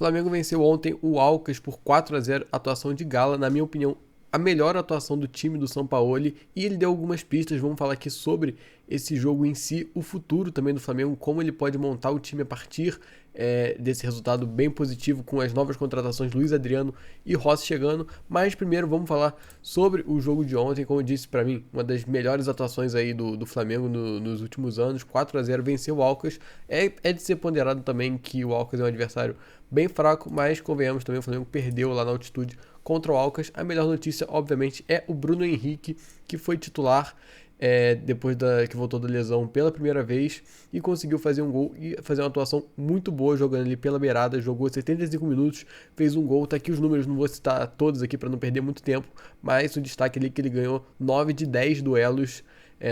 Flamengo venceu ontem o Alcas por 4-0, atuação de gala, na minha opinião, a melhor atuação do time do Sampaoli, e ele deu algumas pistas. Vamos falar aqui sobre esse jogo em si, o futuro também do Flamengo, como ele pode montar o time a partir desse resultado bem positivo com as novas contratações Luiz Adriano e Rossi chegando. Mas primeiro vamos falar sobre o jogo de ontem. Como eu disse, para mim, uma das melhores atuações aí do Flamengo nos últimos anos. 4-0, venceu o Alcas. É de ser ponderado também que o Alcas é um adversário bem fraco, mas convenhamos também, o Flamengo perdeu lá na altitude contra o Alcas. A melhor notícia, obviamente, é o Bruno Henrique, que foi titular depois que voltou da lesão pela primeira vez e conseguiu fazer um gol e fazer uma atuação muito boa jogando ali pela beirada. Jogou 75 minutos, fez um gol. Tá aqui os números, não vou citar todos aqui para não perder muito tempo, mas o destaque ali é que ele ganhou 9 de 10 duelos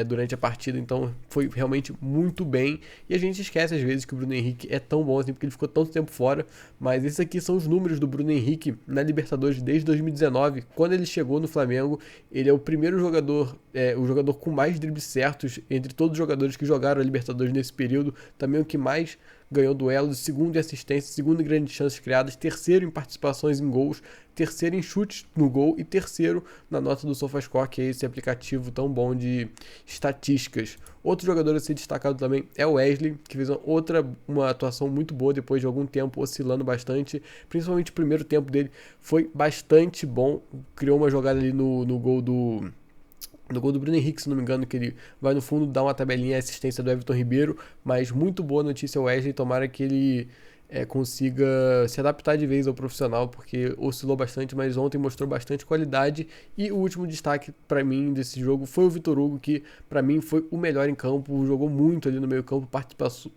durante a partida, então foi realmente muito bem. E a gente esquece às vezes que o Bruno Henrique é tão bom assim, porque ele ficou tanto tempo fora, mas esses aqui são os números do Bruno Henrique na Libertadores desde 2019, quando ele chegou no Flamengo. Ele é o primeiro jogador, o jogador com mais dribles certos entre todos os jogadores que jogaram a Libertadores nesse período, também o que mais ganhou duelos, segundo em assistência, segundo em grandes chances criadas, terceiro em participações em gols, terceiro em chutes no gol e terceiro na nota do SofaScore, que é esse aplicativo tão bom de estatísticas. Outro jogador a ser destacado também é o Wesley, que fez uma atuação muito boa depois de algum tempo oscilando bastante, principalmente o primeiro tempo dele foi bastante bom, criou uma jogada ali no gol do Bruno Henrique, se não me engano, que ele vai no fundo dar uma tabelinha e assistência do Everton Ribeiro, mas muito boa notícia o Wesley, tomara que ele consiga se adaptar de vez ao profissional, porque oscilou bastante, mas ontem mostrou bastante qualidade. E o último destaque para mim desse jogo foi o Vitor Hugo, que para mim foi o melhor em campo, jogou muito ali no meio campo,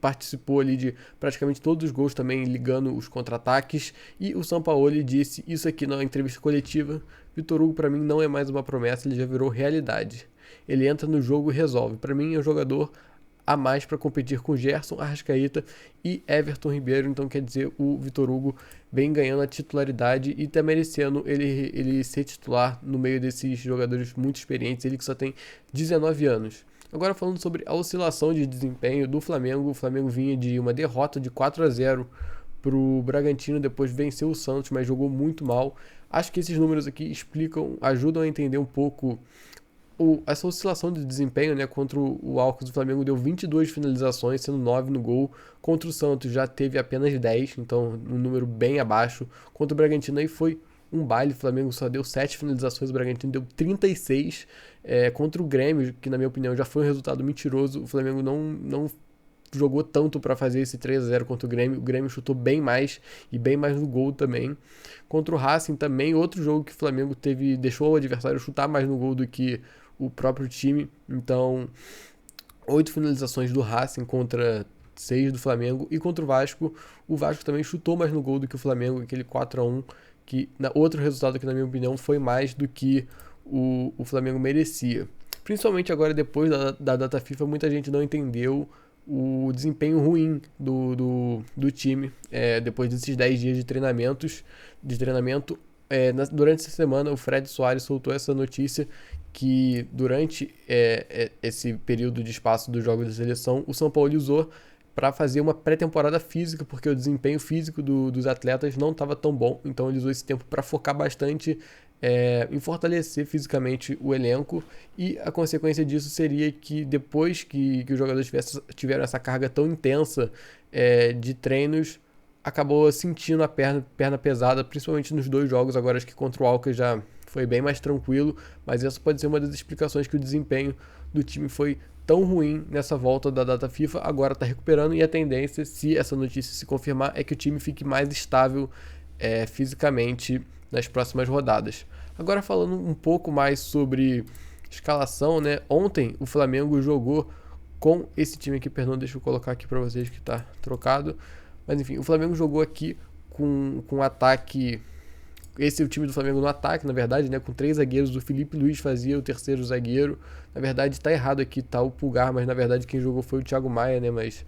participou ali de praticamente todos os gols também, ligando os contra-ataques, e o Sampaoli disse isso aqui na entrevista coletiva: Vitor Hugo para mim não é mais uma promessa, ele já virou realidade. Ele entra no jogo e resolve. Para mim é um jogador a mais para competir com Gerson, Arrascaeta e Everton Ribeiro. Então quer dizer, o Vitor Hugo vem ganhando a titularidade e está merecendo ele ser titular no meio desses jogadores muito experientes, ele que só tem 19 anos. Agora falando sobre a oscilação de desempenho do Flamengo, o Flamengo vinha de uma derrota de 4-0 para o Bragantino, depois venceu o Santos, mas jogou muito mal. Acho que esses números aqui ajudam a entender um pouco essa oscilação de desempenho, né? Contra o Alcas, o Flamengo deu 22 finalizações, sendo 9 no gol. Contra o Santos já teve apenas 10, então um número bem abaixo. Contra o Bragantino aí foi um baile, o Flamengo só deu 7 finalizações, o Bragantino deu 36. Contra o Grêmio, que na minha opinião já foi um resultado mentiroso, o Flamengo não jogou tanto para fazer esse 3-0 contra o Grêmio chutou bem mais e bem mais no gol também. Contra o Racing também, outro jogo que o Flamengo deixou o adversário chutar mais no gol do que o próprio time. Então 8 finalizações do Racing contra 6 do Flamengo. E contra o Vasco também chutou mais no gol do que o Flamengo, aquele 4-1, que outro resultado que na minha opinião foi mais do que o Flamengo merecia. Principalmente agora depois da data FIFA, muita gente não entendeu o desempenho ruim do time depois desses 10 dias de treinamento. Durante essa semana o Fred Soares soltou essa notícia que durante esse período de espaço dos jogos da seleção, o São Paulo usou para fazer uma pré-temporada física, porque o desempenho físico dos atletas não estava tão bom, então ele usou esse tempo para focar bastante em fortalecer fisicamente o elenco, e a consequência disso seria que depois que os jogadores tiveram essa carga tão intensa de treinos, acabou sentindo a perna pesada, principalmente nos 2 jogos. Agora acho que contra o Alcas já foi bem mais tranquilo, mas essa pode ser uma das explicações que o desempenho do time foi tão ruim nessa volta da data FIFA. Agora está recuperando, e a tendência, se essa notícia se confirmar, é que o time fique mais estável fisicamente nas próximas rodadas. Agora falando um pouco mais sobre escalação, né? Ontem o Flamengo jogou com esse time aqui, perdão, deixa eu colocar aqui para vocês que está trocado. Mas enfim, o Flamengo jogou aqui com ataque. Esse é o time do Flamengo no ataque, na verdade, né? Com 3 zagueiros. O Felipe Luiz fazia o terceiro zagueiro. Na verdade, tá errado aqui, tá o Pulgar, mas na verdade quem jogou foi o Thiago Maia, né? Mas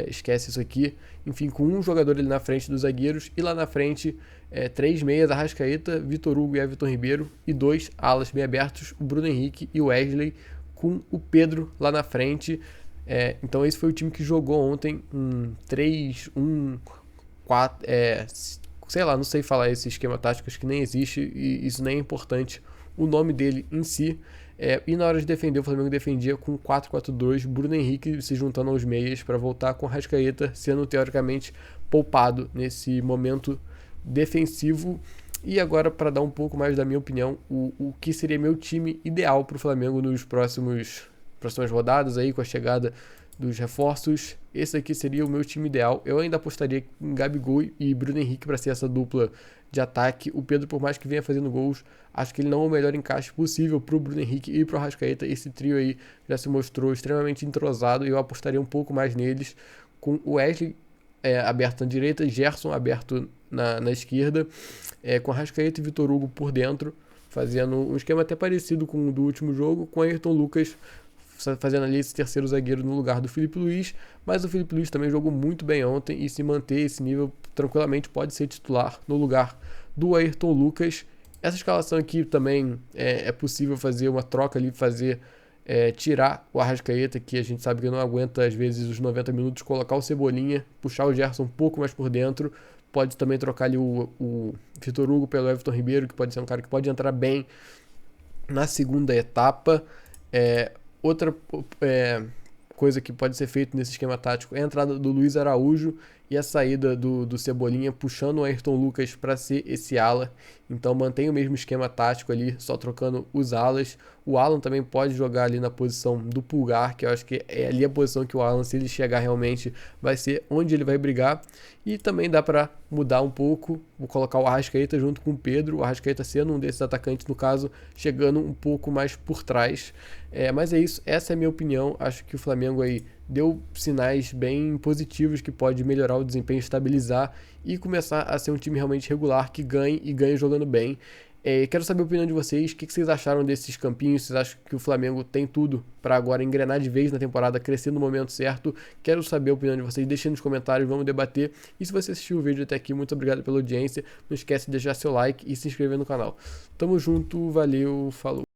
esquece isso aqui. Enfim, com um jogador ali na frente dos zagueiros, e lá na frente 3 meias, Arrascaeta, Vitor Hugo e Everton Ribeiro, e 2 alas bem abertos, o Bruno Henrique e o Wesley, com o Pedro lá na frente. Então esse foi o time que jogou ontem, um 3-1-4, sei lá, não sei falar esse esquema tático, acho que nem existe e isso nem é importante, o nome dele em si. E na hora de defender, o Flamengo defendia com 4-4-2, Bruno Henrique se juntando aos meias para voltar com Arrascaeta sendo teoricamente poupado nesse momento defensivo. E agora, para dar um pouco mais da minha opinião, o que seria meu time ideal para o Flamengo nos próximas rodadas, aí com a chegada dos reforços, esse aqui seria o meu time ideal. Eu ainda apostaria em Gabigol e Bruno Henrique para ser essa dupla de ataque. O Pedro, por mais que venha fazendo gols, acho que ele não é o melhor encaixe possível para o Bruno Henrique e para o Arrascaeta. Esse trio aí já se mostrou extremamente entrosado e eu apostaria um pouco mais neles, com o Wesley aberto na direita, Gerson aberto na esquerda, com Arrascaeta e Vitor Hugo por dentro, fazendo um esquema até parecido com o do último jogo, com Ayrton Lucas fazendo ali esse terceiro zagueiro no lugar do Filipe Luís, mas o Filipe Luís também jogou muito bem ontem e se manter esse nível tranquilamente pode ser titular no lugar do Ayrton Lucas. Essa escalação aqui também é possível fazer uma troca ali, tirar o Arrascaeta, que a gente sabe que não aguenta às vezes os 90 minutos, colocar o Cebolinha, puxar o Gerson um pouco mais por dentro. Pode também trocar ali o Vitor Hugo pelo Everton Ribeiro, que pode ser um cara que pode entrar bem na segunda etapa. Outra coisa que pode ser feito nesse esquema tático é a entrada do Luiz Araújo e a saída do Cebolinha, puxando o Ayrton Lucas para ser esse ala. Então mantém o mesmo esquema tático ali, só trocando os alas. O Alan também pode jogar ali na posição do Pulgar, que eu acho que é ali a posição que o Alan, se ele chegar realmente, vai ser onde ele vai brigar. E também dá para mudar um pouco, vou colocar o Arrascaeta junto com o Pedro, o Arrascaeta sendo um desses atacantes, no caso, chegando um pouco mais por trás. Mas é isso, essa é a minha opinião. Acho que o Flamengo aí deu sinais bem positivos que pode melhorar o desempenho, estabilizar e começar a ser um time realmente regular, que ganhe e ganhe jogando bem. Quero saber a opinião de vocês, o que vocês acharam desses campinhos, vocês acham que o Flamengo tem tudo para agora engrenar de vez na temporada, crescer no momento certo? Quero saber a opinião de vocês, deixem nos comentários, vamos debater. E se você assistiu o vídeo até aqui, muito obrigado pela audiência, não esquece de deixar seu like e se inscrever no canal. Tamo junto, valeu, falou!